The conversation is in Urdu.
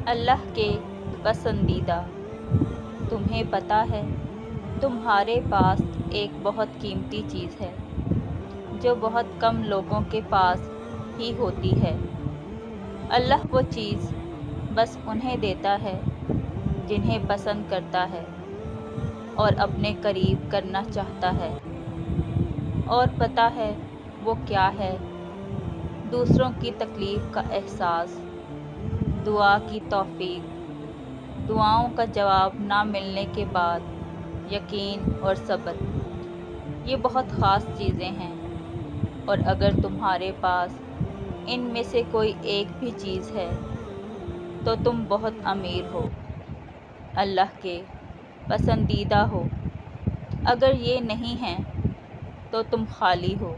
اللہ کے پسندیدہ۔ تمہیں پتہ ہے تمہارے پاس ایک بہت قیمتی چیز ہے جو بہت کم لوگوں کے پاس ہی ہوتی ہے۔ اللہ وہ چیز بس انہیں دیتا ہے جنہیں پسند کرتا ہے اور اپنے قریب کرنا چاہتا ہے۔ اور پتہ ہے وہ کیا ہے؟ دوسروں کی تکلیف کا احساس، دعا کی توفیق، دعاؤں کا جواب نہ ملنے کے بعد یقین اور صبر۔ یہ بہت خاص چیزیں ہیں، اور اگر تمہارے پاس ان میں سے کوئی ایک بھی چیز ہے تو تم بہت امیر ہو، اللہ کے پسندیدہ ہو۔ اگر یہ نہیں ہیں تو تم خالی ہو۔